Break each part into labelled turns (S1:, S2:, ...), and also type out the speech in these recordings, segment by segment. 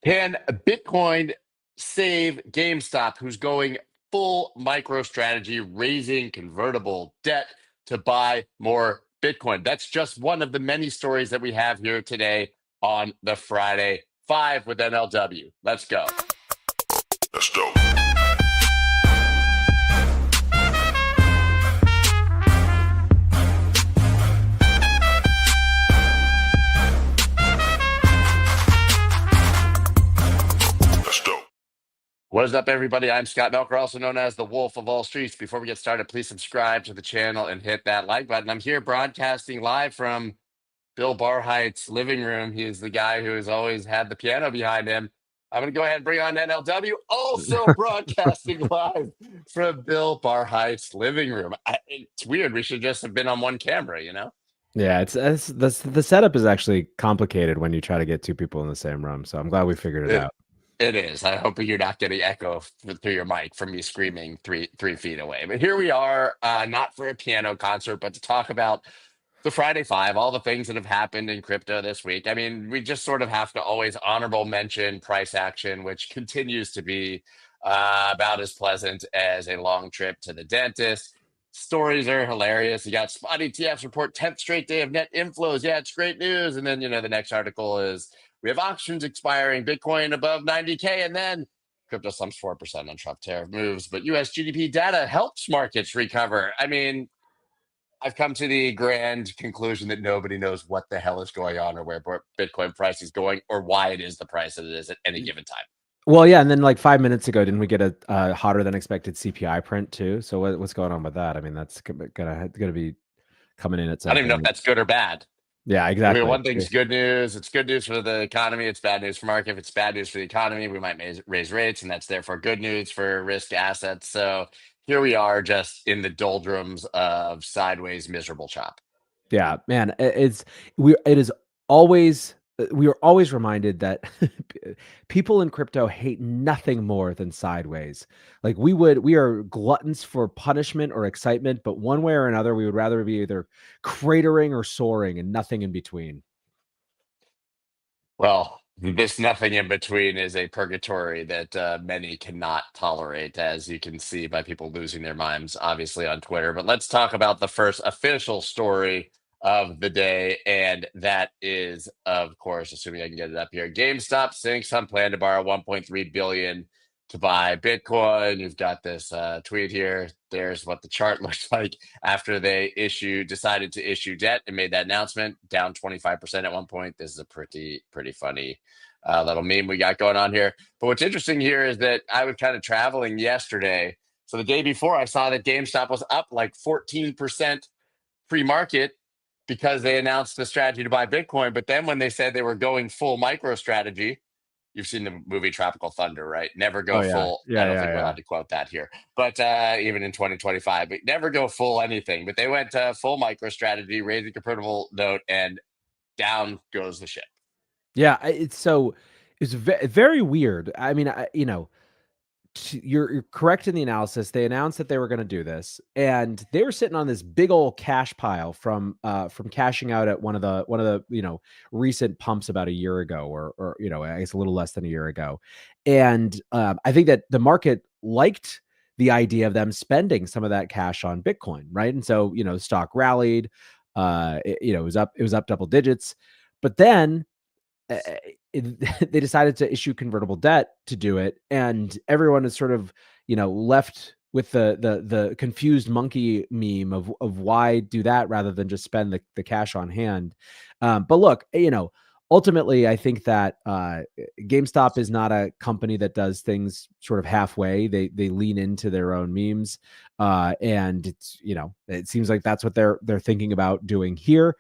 S1: Can Bitcoin save GameStop, who's going full micro strategy, raising convertible debt to buy more Bitcoin? That's just one of the many stories that we have here today on the Friday 5 with NLW. Let's go.
S2: Let's go.
S1: What is up, everybody? I'm Scott Melker, also known as the Wolf of All Streets. Before we get started, please subscribe to the channel and hit that like button. I'm here broadcasting live from Bill Barheit's living room. He is the guy who has always had the piano behind him. I'm going to go ahead and bring on NLW, also broadcasting live from Bill Barheit's living room. It's weird. We should just have been on one camera, you know?
S3: Yeah, the setup is actually complicated when you try to get two people in the same room. So I'm glad we figured it out.
S1: It is. I hope you're not getting echo through your mic from me screaming three feet away. But here we are, not for a piano concert, but to talk about the Friday 5, all the things that have happened in crypto this week. I mean, we just sort of have to always honorable mention price action, which continues to be about as pleasant as a long trip to the dentist. Stories are hilarious. You got spot ETFs report 10th straight day of net inflows. Yeah, it's great news. And then, the next article is we have auctions expiring, Bitcoin above 90K, and then crypto slumps 4% on Trump tariff moves. But US GDP data helps markets recover. I mean, I've come to the grand conclusion that nobody knows what the hell is going on or where Bitcoin price is going or why it is the price that it is at any given time.
S3: Well, yeah, and then like 5 minutes ago, didn't we get a hotter than expected CPI print too? So what's going on with that? I mean, that's gonna be coming in at some
S1: I don't even know if that's good or bad.
S3: Yeah, exactly.
S1: I mean, one thing's good news. It's good news for the economy. It's bad news for market. If it's bad news for the economy, we might raise rates, and that's therefore good news for risk assets. So here we are, just in the doldrums of sideways miserable chop.
S3: Yeah, man, we are always reminded that people in crypto hate nothing more than sideways. Like we are gluttons for punishment or excitement, but one way or another, we would rather be either cratering or soaring and nothing in between.
S1: Well, this nothing in between is a purgatory that many cannot tolerate, as you can see by people losing their minds, obviously, on Twitter. But let's talk about the first official story of the day, and that is, of course, assuming I can get it up here, GameStop sinks on plan to borrow 1.3 billion to buy Bitcoin. You've got this tweet here. There's what the chart looks like after they decided to issue debt and made that announcement, down 25% at one point. This is a pretty funny little meme we got going on here. But what's interesting here is that I was kind of traveling yesterday. So the day before, I saw that GameStop was up like 14% pre-market because they announced the strategy to buy Bitcoin. But then when they said they were going full micro strategy, you've seen the movie Tropical Thunder, right? Never go full.
S3: Yeah,
S1: I don't think we're allowed to quote that here. But even in 2025, but never go full anything. But they went full micro strategy, raising a convertible note, and down goes the ship.
S3: Yeah, it's very weird. I mean, you're correct in the analysis. They announced that they were going to do this, and they were sitting on this big old cash pile from cashing out at one of the recent pumps about a year ago, or I guess a little less than a year ago. And I think that the market liked the idea of them spending some of that cash on Bitcoin, right? And so stock rallied. It was up double digits, but then they decided to issue convertible debt to do it, and everyone is sort of left with the confused monkey meme of why do that rather than just spend the cash on hand. But look, ultimately, I think that GameStop is not a company that does things sort of halfway. They lean into their own memes, and it's it seems like that's what they're thinking about doing here.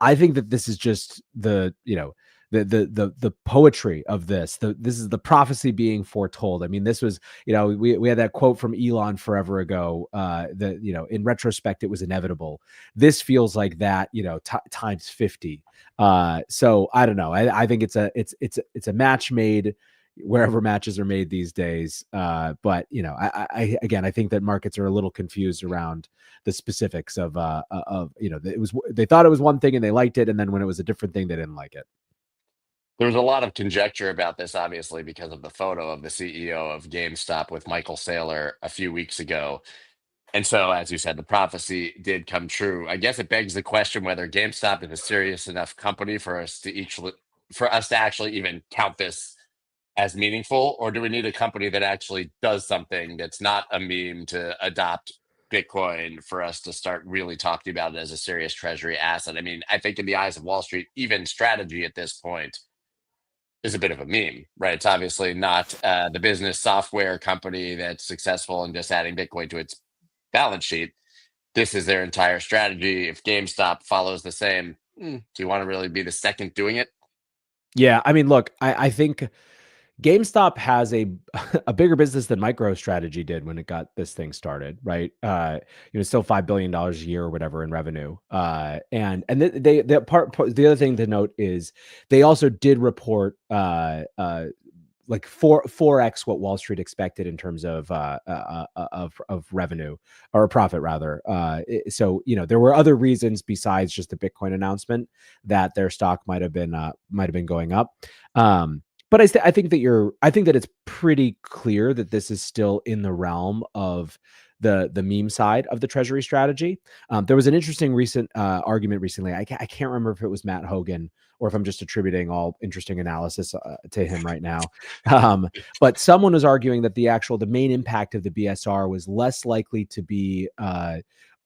S3: I think that this is just the poetry of this. This is the prophecy being foretold. I mean, this was, we had that quote from Elon forever ago, that, in retrospect, it was inevitable. This feels like that, times 50. So I don't know. I think it's a match made wherever matches are made these days. But I think that markets are a little confused around the specifics of they thought it was one thing and they liked it, and then when it was a different thing, they didn't like it.
S1: There was a lot of conjecture about this, obviously, because of the photo of the CEO of GameStop with Michael Saylor a few weeks ago. And so, as you said, the prophecy did come true. I guess it begs the question whether GameStop is a serious enough company for us to actually even count this as meaningful, or do we need a company that actually does something that's not a meme to adopt Bitcoin for us to start really talking about it as a serious treasury asset? I mean, I think in the eyes of Wall Street, even strategy at this point is a bit of a meme, right? It's obviously not the business software company that's successful in just adding Bitcoin to its balance sheet. This is their entire strategy. If GameStop follows the same, do you want to really be the second doing it?
S3: Yeah, I mean, look, I think GameStop has a a bigger business than MicroStrategy did when it got this thing started, right? Still $5 billion a year or whatever in revenue. And the other thing to note is they also did report like 4x what Wall Street expected in terms of revenue or profit rather. So there were other reasons besides just the Bitcoin announcement that their stock might have been going up. But I think that it's pretty clear that this is still in the realm of the meme side of the treasury strategy. There was an interesting recent argument recently. I can't remember if it was Matt Hogan or if I'm just attributing all interesting analysis to him right now. But someone was arguing that the main impact of the BSR was less likely to be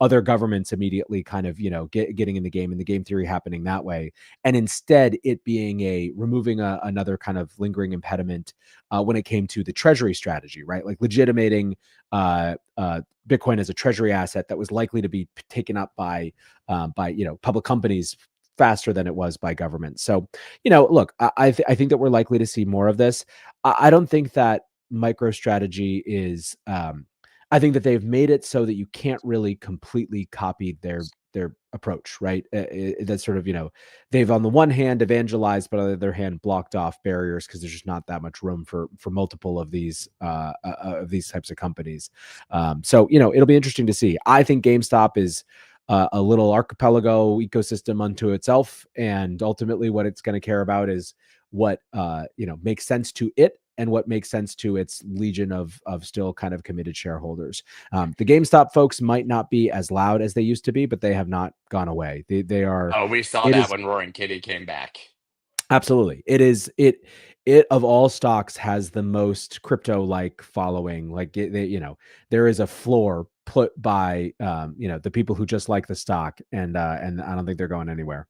S3: other governments immediately kind of getting in the game and the game theory happening that way, and instead it being removing another kind of lingering impediment when it came to the treasury strategy, right? Like legitimating Bitcoin as a treasury asset that was likely to be taken up by public companies faster than it was by government. So, look, I think that we're likely to see more of this. I don't think that MicroStrategy is. I think that they've made it so that you can't really completely copy their approach, right? That's sort of they've on the one hand evangelized, but on the other hand blocked off barriers because there's just not that much room for multiple of these types of companies. So it'll be interesting to see. I think GameStop is a little archipelago ecosystem unto itself, and ultimately what it's going to care about is what makes sense to it and what makes sense to its legion of still kind of committed shareholders. The GameStop folks might not be as loud as they used to be, but they have not gone away. They are.
S1: Oh, we saw
S3: It
S1: that
S3: is
S1: when Roaring Kitty came back.
S3: absolutely. It of all stocks has the most crypto-like following. Like there is a floor put by the people who just like the stock, and I don't think they're going anywhere.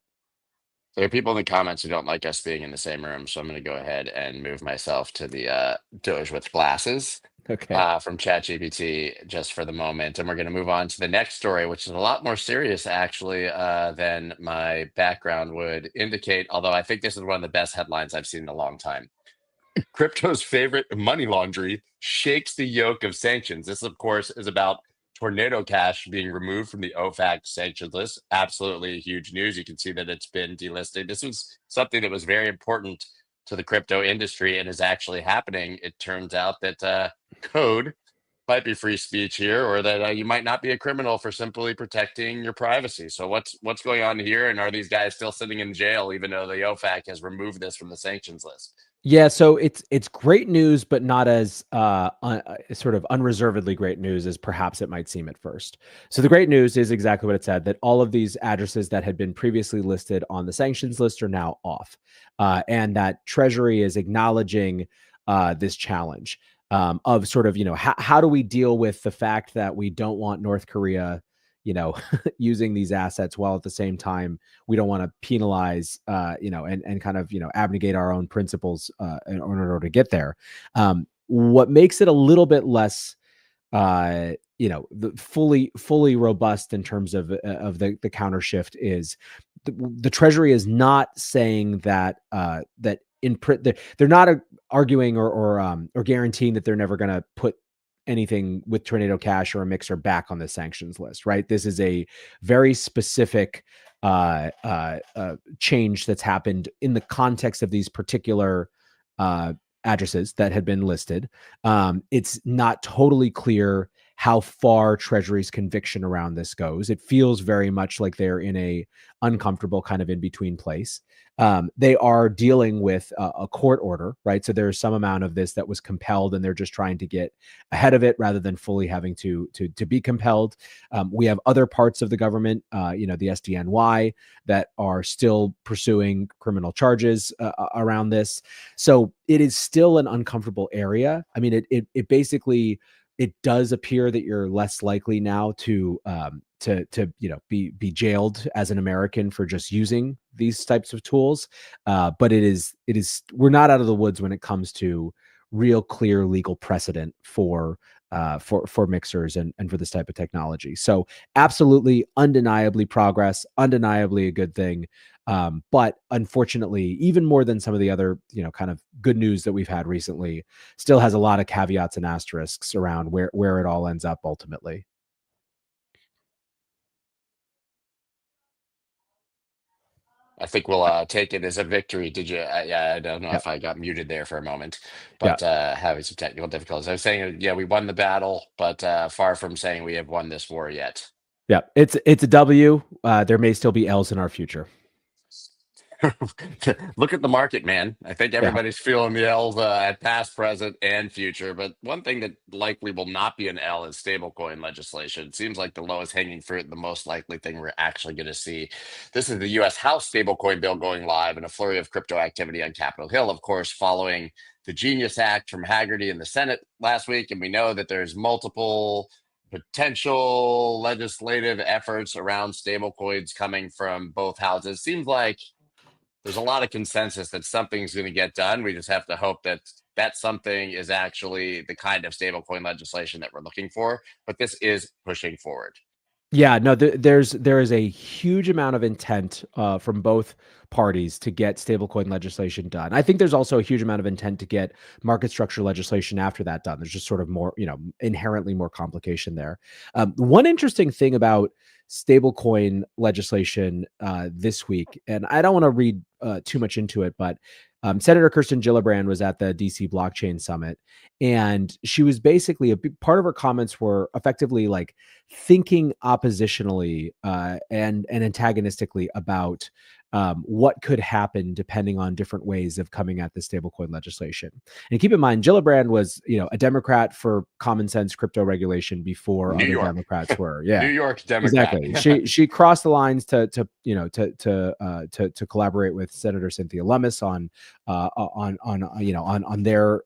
S1: There are people in the comments who don't like us being in the same room, so I'm going to go ahead and move myself to the Doge with glasses
S3: Okay.
S1: from ChatGPT just for the moment. And we're going to move on to the next story, which is a lot more serious, actually, than my background would indicate. Although I think this is one of the best headlines I've seen in a long time. Crypto's favorite money laundry shakes the yoke of sanctions. This, of course, is about Tornado Cash being removed from the OFAC sanctions list. Absolutely huge news. You can see that it's been delisted. This was something that was very important to the crypto industry and is actually happening. It turns out that code might be free speech here, or that you might not be a criminal for simply protecting your privacy. So what's going on here? And are these guys still sitting in jail, even though the OFAC has removed this from the sanctions list?
S3: Yeah, so it's great news, but not as sort of unreservedly great news as perhaps it might seem at first. So the great news is exactly what it said, that all of these addresses that had been previously listed on the sanctions list are now off, and that Treasury is acknowledging this challenge of sort of how do we deal with the fact that we don't want North Korea using these assets while at the same time we don't want to penalize and kind of abnegate our own principles in order to get there. What makes it a little bit less fully robust in terms of the counter shift is the Treasury is not saying that that in print they're not arguing or guaranteeing that they're never going to put anything with Tornado Cash or a mixer back on the sanctions list, right? This is a very specific change that's happened in the context of these particular addresses that had been listed. It's not totally clear how far Treasury's conviction around this goes. It feels very much like they're in a uncomfortable kind of in between place. They are dealing with a court order, right? So there's some amount of this that was compelled, and they're just trying to get ahead of it rather than fully having to be compelled. We have other parts of the government, the SDNY, that are still pursuing criminal charges around this. So it is still an uncomfortable area. I mean, it basically, it does appear that you're less likely now to be jailed as an American for just using these types of tools. But we're not out of the woods when it comes to real clear legal precedent for mixers and for this type of technology. So absolutely, undeniably progress, undeniably a good thing. But unfortunately, even more than some of the other, kind of good news that we've had recently, still has a lot of caveats and asterisks around where it all ends up ultimately.
S1: I think we'll take it as a victory. Did you? Yeah, I don't know
S3: Yeah.
S1: if I got muted there for a moment,
S3: Yeah.
S1: but having some technical difficulties. I was saying, yeah, we won the battle, but far from saying we have won this war yet.
S3: Yeah. It's a W. There may still be L's in our future.
S1: Look at the market, man. I think
S3: Yeah.
S1: everybody's feeling the L's at past, present, and future. But one thing that likely will not be an L is stablecoin legislation. It seems like the lowest hanging fruit, the most likely thing we're actually going to see. This is the U.S. House stablecoin bill going live and a flurry of crypto activity on Capitol Hill, of course, following the Genius Act from Haggerty in the Senate last week. And we know that there's multiple potential legislative efforts around stablecoins coming from both houses. Seems like there's a lot of consensus that something's going to get done. We just have to hope that that something is actually the kind of stablecoin legislation that we're looking for. But this is pushing forward.
S3: Yeah, no, there is a huge amount of intent from both parties to get stablecoin legislation done. I think there's also a huge amount of intent to get market structure legislation after that done. There's just sort of more, inherently more complication there. One interesting thing about stablecoin legislation this week, and I don't want to read too much into it, but Senator Kirsten Gillibrand was at the DC Blockchain Summit, and she was basically a big part of her comments were effectively like thinking oppositionally and antagonistically about what could happen depending on different ways of coming at the stablecoin legislation. And keep in mind, Gillibrand was, a Democrat for common sense crypto regulation before
S1: New
S3: other
S1: York,
S3: Democrats were.
S1: New
S3: Yeah,
S1: York Democrat.
S3: exactly. She crossed the lines to collaborate with Senator Cynthia Lummis on their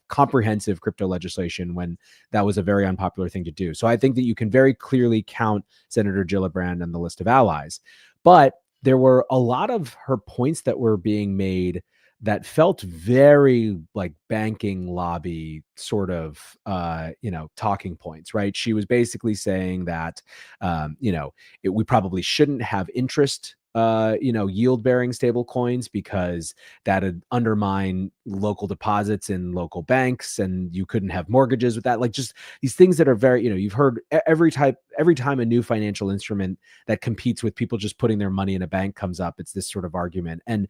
S3: comprehensive crypto legislation when that was a very unpopular thing to do. So I think that you can very clearly count Senator Gillibrand on the list of allies, but there were a lot of her points that were being made that felt very like banking lobby sort of talking points, right? She was basically saying that we probably shouldn't have interest yield bearing stable coins because that'd undermine local deposits in local banks, and you couldn't have mortgages with that. Like just these things that are very, you've heard every time a new financial instrument that competes with people just putting their money in a bank comes up, it's this sort of argument. And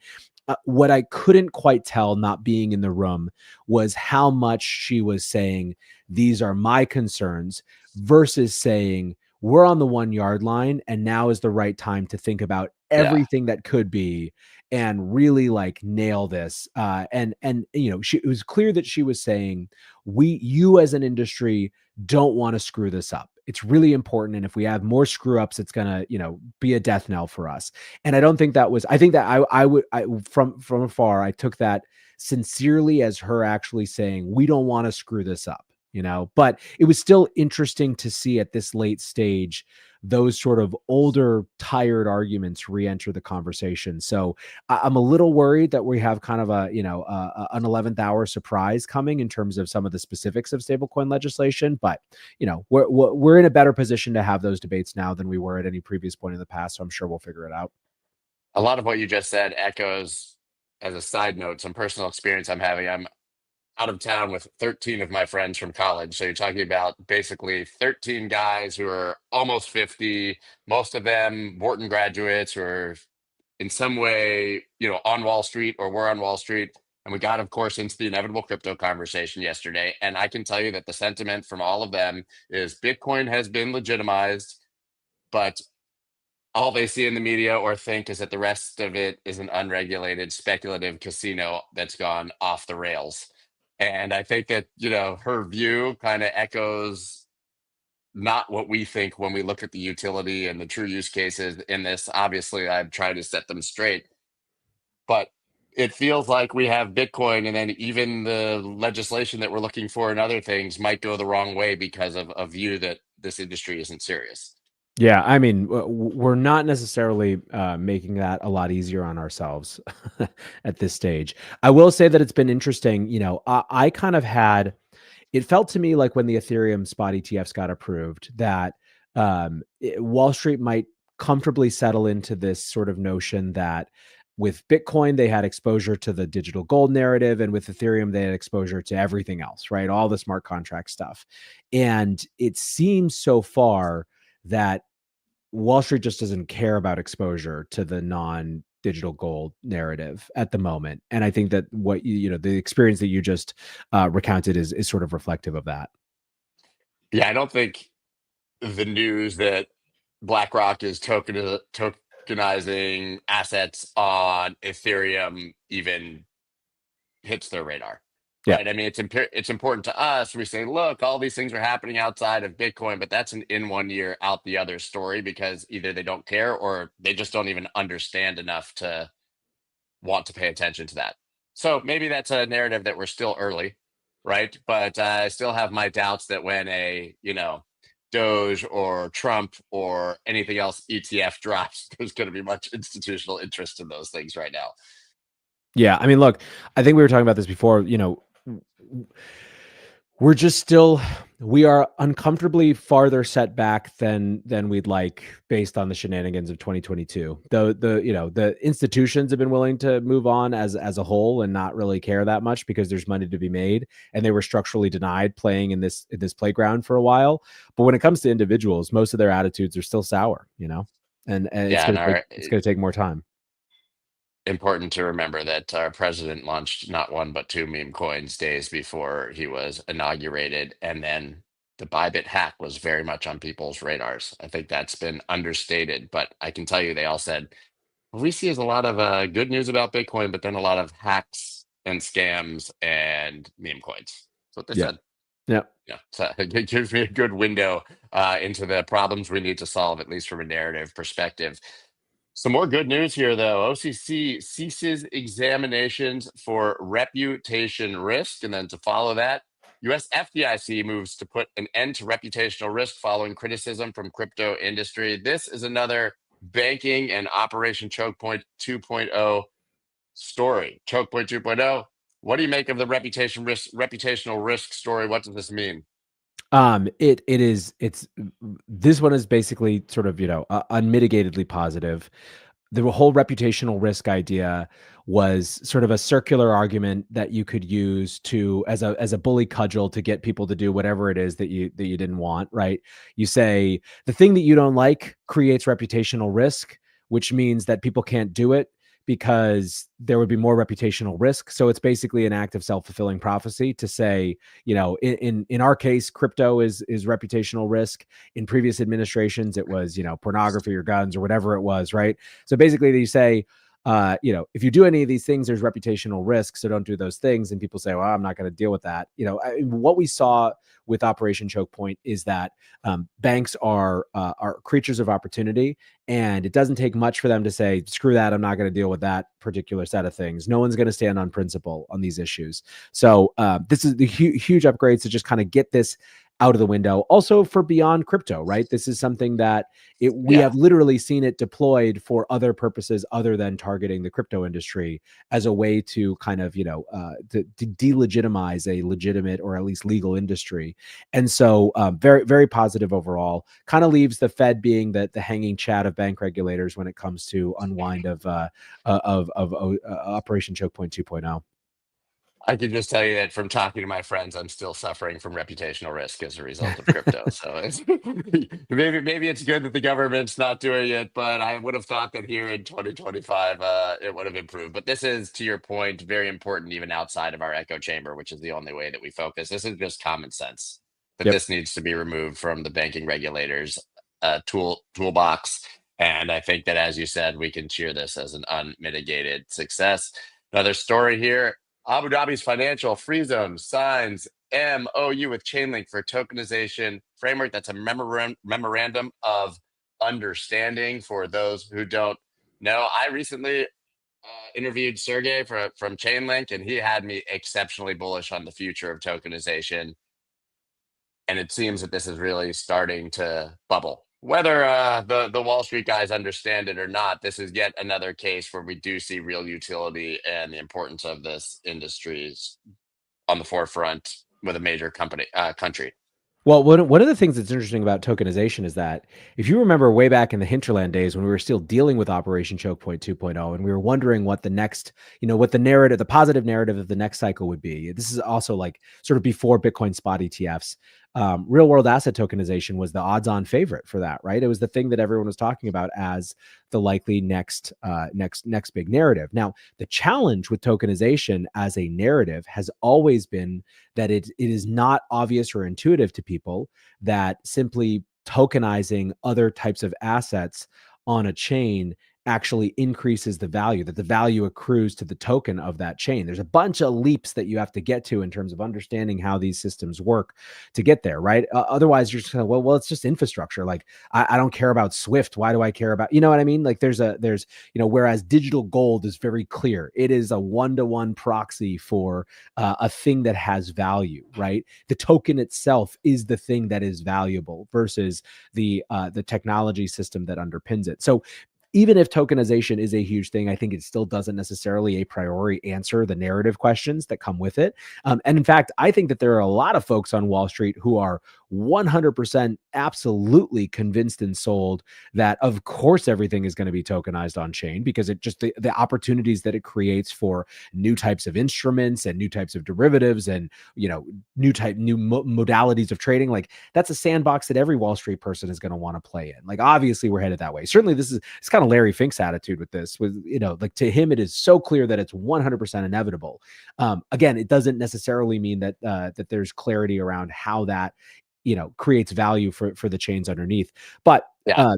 S3: what I couldn't quite tell, not being in the room, was how much she was saying, these are my concerns, versus saying, we're on the 1 yard line and now is the right time to think about
S1: Yeah.
S3: everything that could be and really like nail this. And it was clear that she was saying, you as an industry don't want to screw this up. It's really important. And if we have more screw ups, it's going to, be a death knell for us. And I don't think that was, I think that from afar, I took that sincerely as her actually saying, we don't want to screw this up, but it was still interesting to see at this late stage those sort of older, tired arguments re-enter the conversation. So I'm a little worried that we have kind of an 11th hour surprise coming in terms of some of the specifics of stablecoin legislation. But we're in a better position to have those debates now than we were at any previous point in the past. So I'm sure we'll figure it out.
S1: A lot of what you just said echoes, as a side note, some personal experience I'm having. I'm out of town with 13 of my friends from college. So you're talking about basically 13 guys who are almost 50, most of them Wharton graduates who are in some way, on Wall Street or were on Wall Street. And we got, of course, into the inevitable crypto conversation yesterday. And I can tell you that the sentiment from all of them is Bitcoin has been legitimized, but all they see in the media or think is that the rest of it is an unregulated, speculative casino that's gone off the rails. And I think that, her view kind of echoes not what we think when we look at the utility and the true use cases in this. Obviously, I've tried to set them straight, but it feels like we have Bitcoin, and then even the legislation that we're looking for and other things might go the wrong way because of a view that this industry isn't serious.
S3: Yeah, I mean, we're not necessarily making that a lot easier on ourselves at this stage. I will say that it's been interesting. I kind of had, it felt to me like when the Ethereum spot ETFs got approved that Wall Street might comfortably settle into this sort of notion that with Bitcoin, they had exposure to the digital gold narrative, and with Ethereum, they had exposure to everything else, right? All the smart contract stuff. And it seems so far that Wall Street just doesn't care about exposure to the non-digital gold narrative at the moment. And I think that what the experience that you just recounted is sort of reflective of that.
S1: Yeah, I don't think the news that BlackRock is tokenizing assets on Ethereum even hits their radar,
S3: Yeah.
S1: right? I mean, it's important to us. We say, look, all these things are happening outside of Bitcoin, but that's an in one year, out the other story, because either they don't care or they just don't even understand enough to want to pay attention to that. So maybe that's a narrative that we're still early, right? But I still have my doubts that when a, Doge or Trump or anything else ETF drops, there's going to be much institutional interest in those things right now.
S3: Yeah. I mean, look, I think we were talking about this before, we're just still, we are uncomfortably farther set back than we'd like based on the shenanigans of 2022. The institutions have been willing to move on as a whole and not really care that much because there's money to be made, and they were structurally denied playing in this playground for a while. But when it comes to individuals, most of their attitudes are still sour, and
S1: Yeah, and
S3: it's going to take more time.
S1: important to remember that our president launched not one but two meme coins days before he was inaugurated, and then the Bybit hack was very much on people's radars. I think that's been understated, but I can tell you they all said what we see is a lot of good news about Bitcoin, but then a lot of hacks and scams and meme coins. That's what they
S3: Yeah.
S1: said.
S3: Yeah.
S1: Yeah, so it gives me a good window into the problems we need to solve, at least from a narrative perspective. Some more good news here, though. OCC ceases examinations for reputation risk. And then to follow that, US FDIC moves to put an end to reputational risk following criticism from crypto industry. This is another banking and Operation Choke Point 2.0 story. Choke Point 2.0. What do you make of the reputational risk story? What does this mean?
S3: It's this one is basically sort of, unmitigatedly positive. The whole reputational risk idea was sort of a circular argument that you could use to as a bully cudgel to get people to do whatever it is that you didn't want, right? You say the thing that you don't like creates reputational risk, which means that people can't do it because there would be more reputational risk. So it's basically an act of self-fulfilling prophecy to say, in our case, crypto is reputational risk. In previous administrations, it was, pornography or guns or whatever it was, right? So basically, you say, if you do any of these things, there's reputational risk. So don't do those things. And people say, well, I'm not going to deal with that. What we saw with Operation Choke Point is that banks are creatures of opportunity, and it doesn't take much for them to say, screw that, I'm not going to deal with that particular set of things. No one's going to stand on principle on these issues. So this is the huge upgrades to just kind of get this out of the window. Also for beyond crypto, right? This is something that we have literally seen it deployed for other purposes other than targeting the crypto industry as a way to kind of, to delegitimize a legitimate or at least legal industry. And so very, very positive overall. Kind of leaves the Fed being the hanging chat of bank regulators when it comes to unwind of Operation Choke Point 2.0.
S1: I can just tell you that from talking to my friends, I'm still suffering from reputational risk as a result of crypto. So maybe it's good that the government's not doing it, but I would have thought that here in 2025, it would have improved. But this is, to your point, very important even outside of our echo chamber, which is the only way that we focus. This is just common sense that
S3: Yep.
S1: this needs to be removed from the banking regulators toolbox. And I think that, as you said, we can cheer this as an unmitigated success. Another story here. Abu Dhabi's financial free zone signs MOU with Chainlink for tokenization framework. That's a memorandum of understanding for those who don't know. I recently interviewed Sergey from Chainlink, and he had me exceptionally bullish on the future of tokenization. And it seems that this is really starting to bubble. Whether the Wall Street guys understand it or not, this is yet another case where we do see real utility and the importance of this industry's on the forefront with a major country.
S3: Well, one of the things that's interesting about tokenization is that if you remember way back in the hinterland days when we were still dealing with Operation Choke Point 2.0 and we were wondering what the next, what the narrative, the positive narrative of the next cycle would be. This is also like sort of before Bitcoin spot ETFs. Real world asset tokenization was the odds on favorite for that, right? It was the thing that everyone was talking about as the likely next big narrative. Now, the challenge with tokenization as a narrative has always been that it is not obvious or intuitive to people that simply tokenizing other types of assets on a chain actually increases the value, that the value accrues to the token of that chain. There's a bunch of leaps that you have to get to in terms of understanding how these systems work to get there, right? Otherwise, you're just kind of, well, it's just infrastructure. Like, I don't care about Swift. Why do I care about, you know what I mean? Like there's, whereas digital gold is very clear. It is a one-to-one proxy for a thing that has value, right? The token itself is the thing that is valuable versus the technology system that underpins it. So even if tokenization is a huge thing, I think it still doesn't necessarily a priori answer the narrative questions that come with it. And in fact, I think that there are a lot of folks on Wall Street who are 100% absolutely convinced and sold that, of course, everything is going to be tokenized on chain because it just the opportunities that it creates for new types of instruments and new types of derivatives and new modalities of trading. Like that's a sandbox that every Wall Street person is going to want to play in. Like obviously we're headed that way. Certainly it's kind of Larry Fink's attitude with this. With like to him it is so clear that it's 100% inevitable. Again, it doesn't necessarily mean that that there's clarity around how that creates value for the chains underneath. But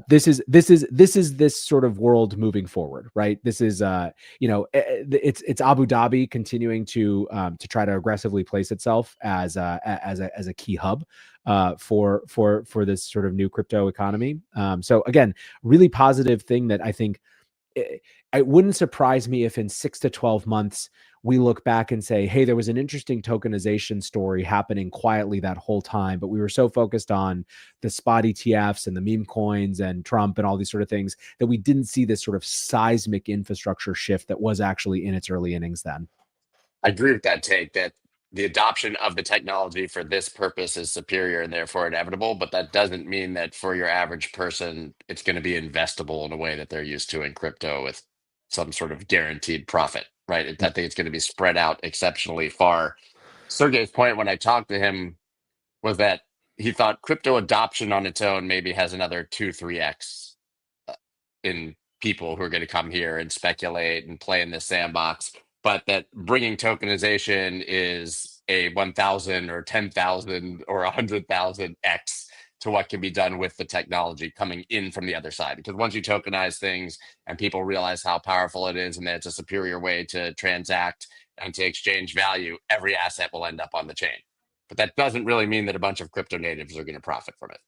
S3: this is this sort of world moving forward, right? This is it's Abu Dhabi continuing to try to aggressively place itself as a key hub for this sort of new crypto economy. So again, really positive thing that I think it wouldn't surprise me if in 6 to 12 months we look back and say, hey, there was an interesting tokenization story happening quietly that whole time, but we were so focused on the spot ETFs and the meme coins and Trump and all these sort of things that we didn't see this sort of seismic infrastructure shift that was actually in its early innings then.
S1: I agree with that take that the adoption of the technology for this purpose is superior and therefore inevitable, but that doesn't mean that for your average person, it's going to be investable in a way that they're used to in crypto with some sort of guaranteed profit, right? I think it's going to be spread out exceptionally far. Sergey's point when I talked to him was that he thought crypto adoption on its own maybe has another 2-3x in people who are going to come here and speculate and play in this sandbox, but that bringing tokenization is a 1,000 or 10,000 or 100,000 x to what can be done with the technology coming in from the other side. Because once you tokenize things and people realize how powerful it is and that it's a superior way to transact and to exchange value, every asset will end up on the chain. But that doesn't really mean that a bunch of crypto natives are going to profit from it.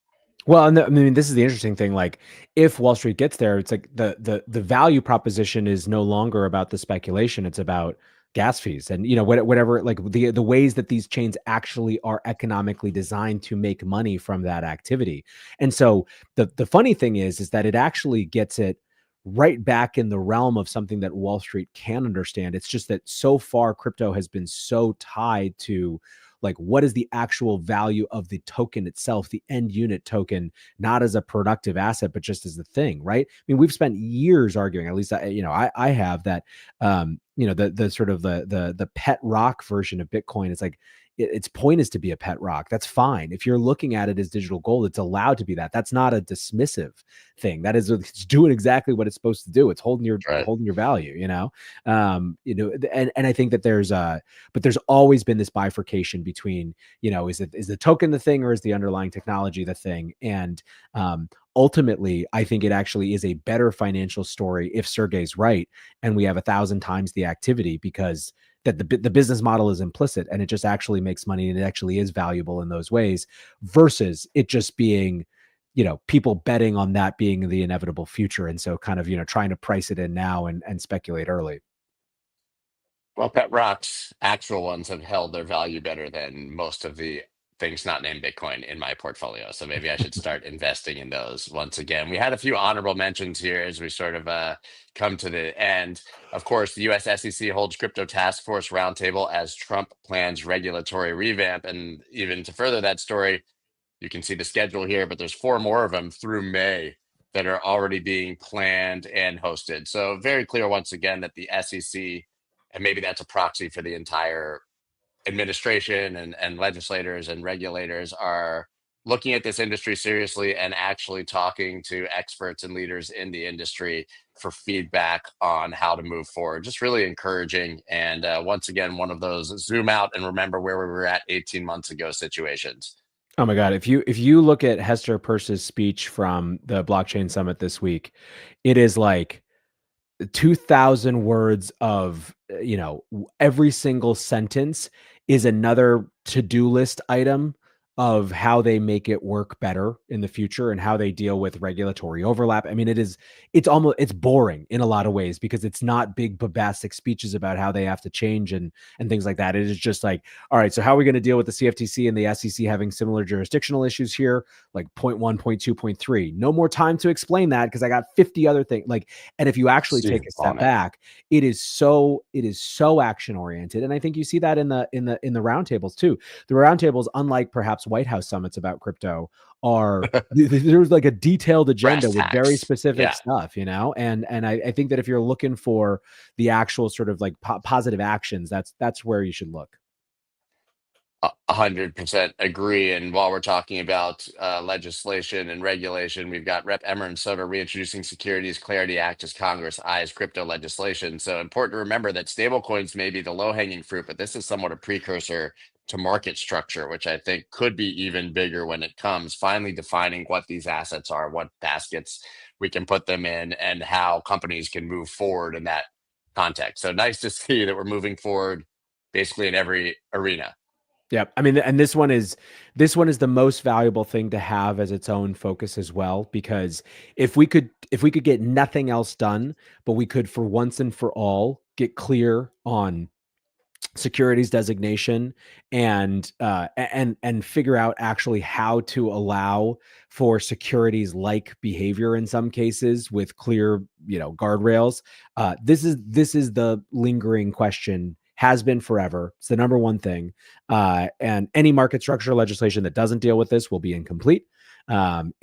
S3: Well, and I mean, this is the interesting thing. Like, if Wall Street gets there, it's like the value proposition is no longer about the speculation; it's about gas fees and whatever. Like the ways that these chains actually are economically designed to make money from that activity. And so the funny thing is that it actually gets it right back in the realm of something that Wall Street can understand. It's just that so far crypto has been so tied to like what is the actual value of the token itself, the end unit token, not as a productive asset, but just as the thing, right? I mean, we've spent years arguing, at least I have that, the sort of the pet rock version of Bitcoin. It's like, its point is to be a pet rock. That's fine. If you're looking at it as digital gold, it's allowed to be that. That's not a dismissive thing. That is, it's doing exactly what it's supposed to do. It's holding your value, and I think that but there's always been this bifurcation between, is the token the thing, or is the underlying technology the thing? And ultimately, I think it actually is a better financial story if Sergey's right, and we have 1,000 times the activity, because that the business model is implicit and it just actually makes money and it actually is valuable in those ways, versus it just being, people betting on that being the inevitable future. And so kind of, trying to price it in now and speculate early.
S1: Well, pet rocks, actual ones, have held their value better than most of the things not named Bitcoin in my portfolio. So maybe I should start investing in those once again. We had a few honorable mentions here as we sort of come to the end. Of course, the US SEC holds crypto task force roundtable as Trump plans regulatory revamp. And even to further that story, you can see the schedule here, but there's 4 more of them through May that are already being planned and hosted. So very clear once again that the SEC, and maybe that's a proxy for the entire administration and legislators and regulators, are looking at this industry seriously and actually talking to experts and leaders in the industry for feedback on how to move forward. Just really encouraging. And once again, one of those zoom out and remember where we were at 18 months ago situations.
S3: Oh my God. If you look at Hester Peirce's speech from the blockchain summit this week, it is like 2,000 words of, every single sentence is another to-do list item of how they make it work better in the future and how they deal with regulatory overlap. I mean, it's boring in a lot of ways, because it's not big bombastic speeches about how they have to change and things like that. It is just like, all right, so how are we going to deal with the CFTC and the SEC having similar jurisdictional issues here? Like point 1, point 2, point 3. No more time to explain that, because I got 50 other things. Like, and if you actually take a step back, it is so action oriented. And I think you see that in the roundtables too. The roundtables, unlike perhaps White House summits about crypto, are there's like a detailed agenda with very specific stuff, and I think that if you're looking for the actual sort of like positive actions, that's where you should look.
S1: 100% agree. And while we're talking about legislation and regulation, we've got Rep. Emmer and Soto reintroducing Securities Clarity Act as Congress eyes crypto legislation. So important to remember that stablecoins may be the low-hanging fruit, but this is somewhat a precursor to market structure, which I think could be even bigger when it comes finally defining what these assets are, what baskets we can put them in, and how companies can move forward in that context. So nice to see that we're moving forward basically in every arena.
S3: Yeah. I mean, and this one is the most valuable thing to have as its own focus as well, because if we could get nothing else done, but we could for once and for all get clear on securities designation and figure out actually how to allow for securities like behavior in some cases with clear, guardrails. This is the lingering question, has been forever. It's the number one thing. And any market structure legislation that doesn't deal with this will be incomplete. And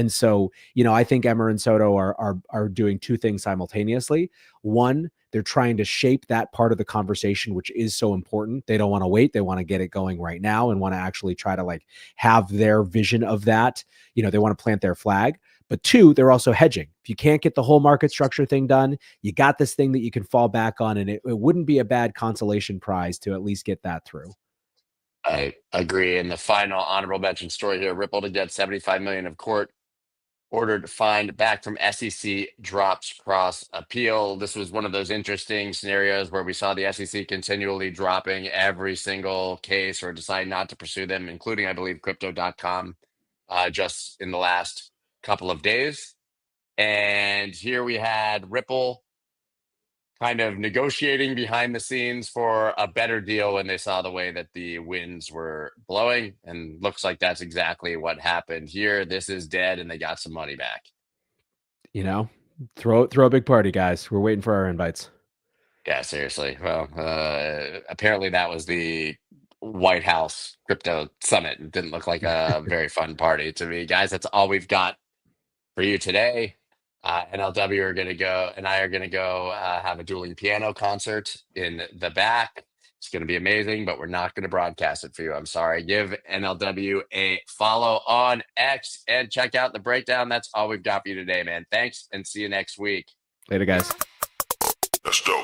S3: so, I think Emmer and Soto are doing two things simultaneously. One, they're trying to shape that part of the conversation, which is so important. They don't want to wait. They want to get it going right now and want to actually try to like have their vision of that. They want to plant their flag. But two, they're also hedging. If you can't get the whole market structure thing done, you got this thing that you can fall back on, and it wouldn't be a bad consolation prize to at least get that through.
S1: I agree. And the final honorable mention story here: Ripple to get 75 million of court ordered fine back from SEC drops cross appeal. This was one of those interesting scenarios where we saw the SEC continually dropping every single case or decide not to pursue them, including, I believe, crypto.com just in the last couple of days. And here we had Ripple kind of negotiating behind the scenes for a better deal when they saw the way that the winds were blowing. And looks like that's exactly what happened here. This is dead, and they got some money back.
S3: Throw a big party, guys. We're waiting for our invites.
S1: Yeah, seriously. Well, apparently that was the White House crypto summit. It didn't look like a very fun party to me, guys. That's all we've got for you today. NLW are going to go, and I are going to go have a dueling piano concert in the back. It's going to be amazing, but we're not going to broadcast it for you. I'm sorry. Give NLW a follow on X and check out the breakdown. That's all we've got for you today, man. Thanks, and see you next week.
S3: Later, guys.
S2: Let's go.